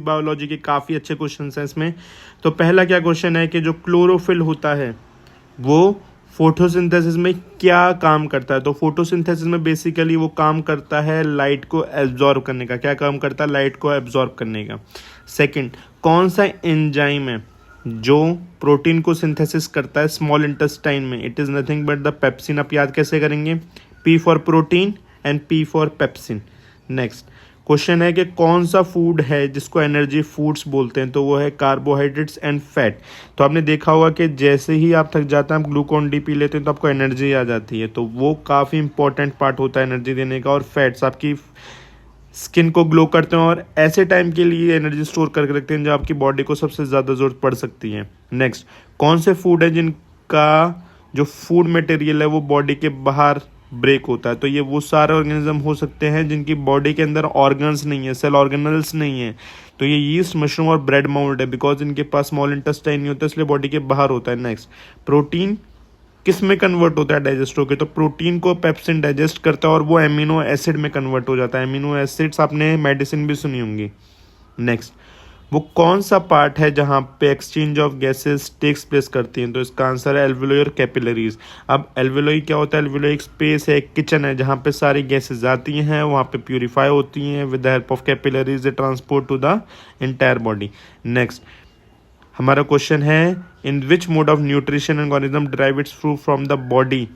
Biology के काफ़ी अच्छे क्वेश्चन हैं इसमें। तो पहला क्या क्वेश्चन है कि जो क्लोरोफिल होता है वो फोटोसिंथेसिस में क्या काम करता है। तो फोटोसिंथेसिस में बेसिकली वो काम करता है लाइट को एब्जॉर्ब करने का। क्या काम करता है? लाइट को एब्जॉर्ब करने का। सेकंड, कौन सा एंजाइम है जो प्रोटीन को सिंथेसिस करता है स्मॉल इंटेस्टाइन में? It is nothing but the pepsin. आप याद कैसे करेंगे? P for protein and P for pepsin. Next question है कि कौन सा फूड है जिसको एनर्जी फूड्स बोलते हैं। तो वो है कार्बोहाइड्रेट्स एंड फैट। तो आपने देखा होगा कि जैसे ही आप थक जाते हैं, आप ग्लूकोन डी पी लेते हैं तो आपको एनर्जी आ जाती है। तो वो काफ़ी इंपॉर्टेंट पार्ट होता है एनर्जी देने का। और फैट्स आपकी स्किन को ग्लो करते हैं और ऐसे टाइम के लिए एनर्जी स्टोर करके रखते हैं जब आपकी बॉडी को सबसे ज़्यादा ज़रूरत पड़ सकती है। नेक्स्ट, कौन से फूड है जिनका जो फूड मटेरियल है वो बॉडी के बाहर ब्रेक होता है। तो ये वो सारे ऑर्गेनिज्म हो सकते हैं जिनकी बॉडी के अंदर ऑर्गन्स नहीं है, सेल ऑर्गेनल्स नहीं है। तो ये यीस्ट, मशरूम और ब्रेड माउल्ट है, बिकॉज इनके पास स्मॉल इंटेस्टाइन नहीं होता, इसलिए बॉडी के बाहर होता है। नेक्स्ट, प्रोटीन किस में कन्वर्ट होता है डाइजेस्ट होकर? तो प्रोटीन को पेप्सिन डाइजेस्ट करता है और वो एमिनो एसिड में कन्वर्ट हो जाता है। एमिनो एसिड्स आपने मेडिसिन भी सुनी होंगी। नेक्स्ट, वो कौन सा पार्ट है जहाँ पे exchange of gases takes place करती हैं? तो इसका आंसर है एल्वेलोई और कैपिलरीज। अब एल्वेलोई क्या होता है? एल्वेलोई एक स्पेस है, एक किचन है जहाँ पे सारी गैसेस आती हैं, वहाँ पे प्यूरिफाई होती हैं with the help of capillaries they transport to the entire body. Next हमारा क्वेश्चन है, in which mode of nutrition an organism derive its food from the body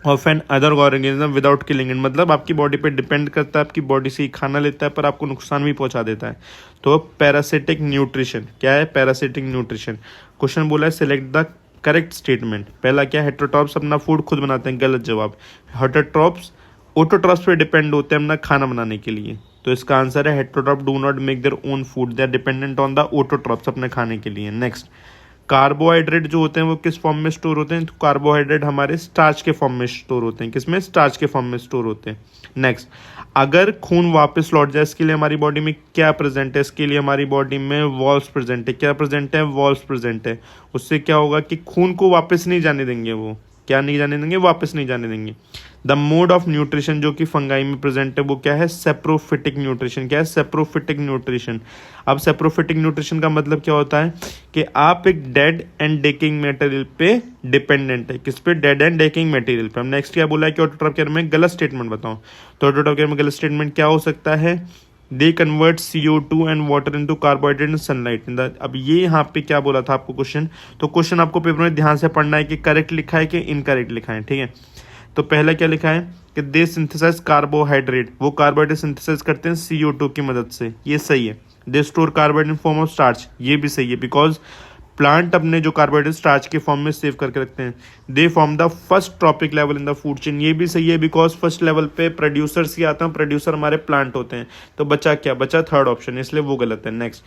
of an other organism without killing it. मतलब आपकी body पे depend करता है, आपकी body से ही खाना लेता है पर आपको नुकसान भी पहुंचा देता है। तो पैरासिटिक न्यूट्रिशन क्या है? Parasitic nutrition. क्वेश्चन बोला है सिलेक्ट द करेक्ट स्टेटमेंट। पहला क्या? हेटेरोट्रॉप्स अपना फूड खुद बनाते हैं। गलत जवाब। हेटेरोट्रॉप्स ऑटोट्रॉप्स पे डिपेंड होते हैं अपना खाना बनाने के लिए। तो इसका आंसर है heterotroph do not make their own food, they are dependent on the autotrophs अपने खाने के लिए। नेक्स्ट, कार्बोहाइड्रेट जो होते हैं वो किस फॉर्म में स्टोर होते हैं? तो कार्बोहाइड्रेट हमारे स्टार्च के फॉर्म में स्टोर होते हैं। किसमें? स्टार्च के फॉर्म में स्टोर होते हैं। नेक्स्ट, अगर खून वापस लौट जाए इसके लिए हमारी बॉडी में क्या प्रेजेंट है? इसके लिए हमारी बॉडी में वॉल्व्स प्रेजेंट है। क्या प्रेजेंट है? वॉल्व्स प्रेजेंट है। उससे क्या होगा कि खून को वापस नहीं जाने देंगे। वो क्या नहीं जाने देंगे? वापस नहीं जाने देंगे। द मोड ऑफ न्यूट्रिशन जो कि फंगाई में प्रेजेंट है वो क्या है? Saprophytic nutrition. क्या है? Saprophytic nutrition. अब सेप्रोफिटिक न्यूट्रिशन का मतलब क्या होता है कि आप एक डेड एंड डेकिंग मटेरियल पे डिपेंडेंट है। किस पे? डेड एंड डेकिंग मटेरियल पे। अब नेक्स्ट क्या बोला है कि ऑटोट्रॉप केयर में गलत स्टेटमेंट बताओ। तो ऑटोट्रॉप केयर में गलत स्टेटमेंट क्या हो सकता है? They convert CO2 and water into carbohydrate and sunlight. अब ये यहाँ पे क्या बोला था आपको क्वेश्चन? तो क्वेश्चन आपको पेपर में ध्यान से पढ़ना है कि करेक्ट लिखा है कि इनकरेक्ट लिखा है। ठीक है, तो पहला क्या लिखा है कि दे सिंथेसाइज कार्बोहाइड्रेट। वो कार्बोहाइड्रेट सिंथेसाइज करते हैं CO2 की मदद से। ये सही है। They store carbohydrate in form of starch. ये भी सही है, बिकॉज प्लांट अपने जो कार्बोहाइड्रेट स्टार्च के फॉर्म में सेव करके रखते हैं। They form the first trophic level in the food chain. ये भी सही है, बिकॉज फर्स्ट लेवल पे प्रोड्यूसर्स ही आते हैं। प्रोड्यूसर हमारे प्लांट होते हैं। तो बचा क्या? बचा थर्ड ऑप्शन, इसलिए वो गलत है। नेक्स्ट,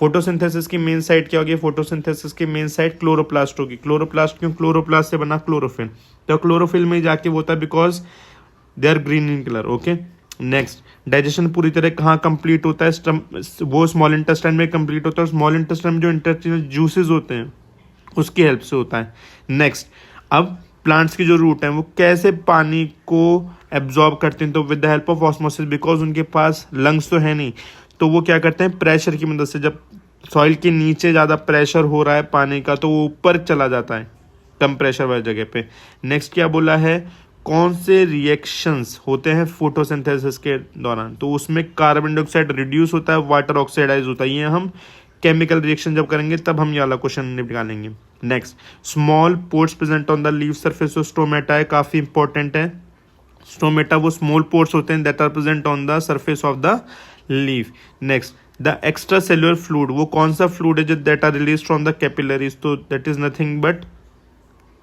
फोटोसिंथेसिस की मेन साइट क्या होगी? फोटोसिंथेसिस की मेन साइट क्लोरोप्लास्ट होगी। क्लोरोप्लास्ट क्यों? क्लोरोप्लास्ट से बना क्लोरोफिल। तो क्लोरोफिल में जाके वो होता है because they are green in colour. Okay, next, digestion पूरी तरह कहाँ कंप्लीट होता है? वो स्मॉल इंटेस्टाइन में कंप्लीट होता है। स्मॉल इंटेस्टाइन में जो इंटेस्टाइनल जूसेस होते हैं उसकी हेल्प से होता है। नेक्स्ट, अब प्लांट्स की जो रूट है वो कैसे पानी को एब्जॉर्ब करते हैं? तो with the help of osmosis, because उनके पास लंग्स तो है नहीं। तो वो क्या करते हैं? प्रेशर की मदद से। जब सॉइल के नीचे ज़्यादा प्रेशर हो रहा है पानी का तो वो ऊपर चला जाता है कम प्रेशर वाली जगह पे। नेक्स्ट क्या बोला है? कौन से रिएक्शंस होते हैं फोटोसिंथेसिस के दौरान? तो उसमें कार्बन डाइऑक्साइड रिड्यूस होता है, वाटर ऑक्सीडाइज होता है। ये हम केमिकल रिएक्शन जब करेंगे तब हम ये वाला क्वेश्चन निकालेंगे। Next, small pores present on the leaf surface of stomata है, काफी इंपॉर्टेंट है। स्टोमेटा वो स्मॉल पोर्स होते हैं that are present on the surface of the leaf. Next, the extra cellular fluid, वो कौन सा फ्लूइड है जो that are release from the capillaries? तो that is nothing but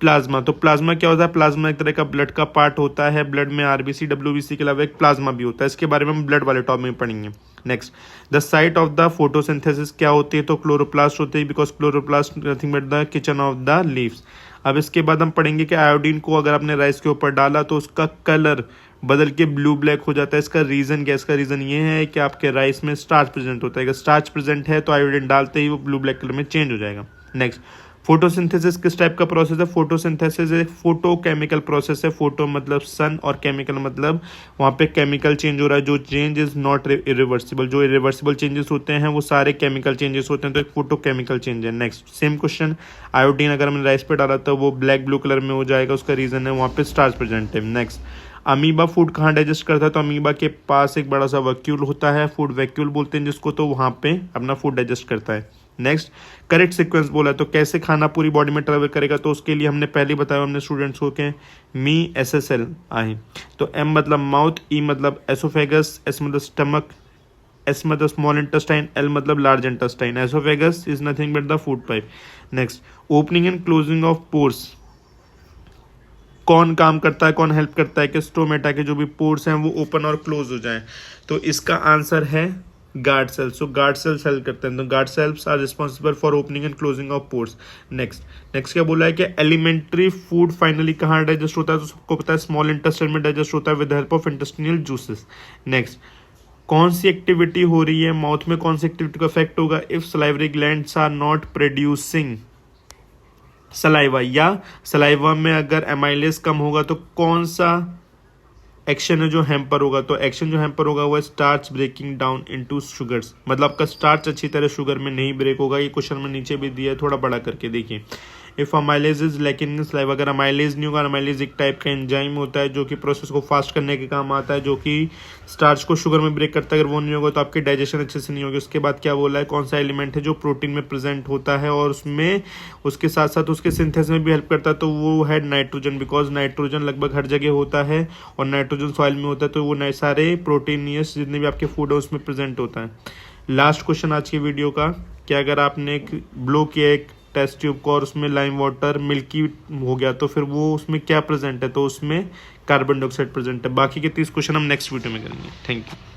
plasma. तो प्लाज्मा क्या होता है? प्लाज्मा एक तरह का ब्लड का पार्ट होता है। ब्लड में RBC WBC के अलावा एक प्लाज्मा भी होता है। इसके बारे में हम ब्लड वाले टॉपिक में पढ़ेंगे। Next, the site of the photosynthesis क्या होती है? तो क्लोरोप्लास्ट होती है, because chloroplast nothing but the kitchen of the leaves. अब इसके बाद हम पढ़ेंगे कि आयोडीन को अगर आपने राइस के ऊपर डाला तो उसका कलर बदल के ब्लू ब्लैक हो जाता है। इसका रीजन क्या? इसका रीजन ये है कि आपके राइस में स्टार्च प्रेजेंट होता है। अगर स्टार्च प्रेजेंट है तो आयोडीन डालते ही वो ब्लू ब्लैक कलर में चेंज हो जाएगा। नेक्स्ट, फोटोसिंथेसिस किस टाइप का प्रोसेस है? फोटोसिंथेसिस एक फोटोकेमिकल प्रोसेस है। फोटो मतलब सन और केमिकल मतलब वहाँ पे केमिकल चेंज हो रहा है। जो चेंज इज नॉट इरिवर्सिबल, जो इरिवर्सिबल चेंजेस होते हैं वो सारे केमिकल चेंजेस होते हैं, तो एक फोटोकेमिकल चेंज है। नेक्स्ट सेम क्वेश्चन, आयोडीन अगर हमने राइस पे डाला तो वो ब्लैक ब्लू कलर में हो जाएगा, उसका रीजन है वहाँ पे स्टार्च प्रेजेंट है। नेक्स्ट, अमीबा फूड कहाँ डाइजेस्ट करता है? तो अमीबा के पास एक बड़ा सा वैक्यूल होता है, फूड वैक्यूल बोलते हैं जिसको, तो वहाँ पे अपना फूड डाइजेस्ट करता है। नेक्स्ट, करेक्ट सीक्वेंस बोला है, तो कैसे खाना पूरी बॉडी में ट्रेवल करेगा? तो उसके लिए हमने पहले बताया हमने स्टूडेंट्स को के मी SSL आए, तो M मतलब माउथ, E मतलब एसोफेगस, S मतलब स्टमक, S मतलब स्मॉल इंटेस्टाइन, L मतलब large intestine. Oesophagus is nothing but the food pipe. Next, opening and closing of pores कौन काम करता है, कौन हेल्प करता है कि स्टोमेटा के जो भी पोर्स हैं वो ओपन और क्लोज हो जाएं? तो इसका आंसर है guard cells. So guard cells help करते हैं, तो guard cells are responsible for opening and closing of pores. Next क्या बोला है कि एलिमेंट्री फूड फाइनली कहाँ डाइजेस्ट होता है? तो सबको पता है स्मॉल इंटेस्टाइन में डाइजेस्ट होता है with help of intestinal juices. Next, कौन सी एक्टिविटी हो रही है माउथ में, कौन सी एक्टिविटी का इफेक्ट होगा? If salivary glands are not producing saliva, या सलाइवा में अगर एमाइलेज कम होगा तो कौन सा एक्शन है जो हैम्पर होगा? तो एक्शन जो हैम्पर होगा वो starch breaking down into sugars, मतलब आपका स्टार्च अच्छी तरह शुगर में नहीं ब्रेक होगा। ये क्वेश्चन में नीचे भी दिया है, थोड़ा बड़ा करके देखिए। If amylase is lacking in saliva, अगर अमाइलेज नहीं होगा, अमाइलेज एक टाइप का एंजाइम होता है जो कि प्रोसेस को फास्ट करने के काम आता है, जो कि स्टार्च को शुगर में ब्रेक करता है, अगर वो नहीं होगा तो आपकी डाइजेशन अच्छे से नहीं होगी। उसके बाद क्या बोला है, कौन सा एलिमेंट है जो प्रोटीन में प्रेजेंट होता है और उसमें उसके साथ साथ उसके सिंथेसिस में भी हेल्प करता है? तो वो है नाइट्रोजन, बिकॉज नाइट्रोजन लगभग हर जगह होता है और नाइट्रोजन सॉइल में होता है, तो वो सारे प्रोटीनियस जितने भी आपके फूड है उसमें प्रेजेंट होता है। लास्ट क्वेश्चन आज की वीडियो का, कि अगर आपने एक ब्लो किया एक टेस्ट ट्यूब को और उसमें लाइम वाटर मिल्की हो गया तो फिर वो उसमें क्या प्रेजेंट है? तो उसमें कार्बन डाइऑक्साइड प्रेजेंट है। बाकी के 30 क्वेश्चन हम नेक्स्ट वीडियो में करेंगे। Thank you.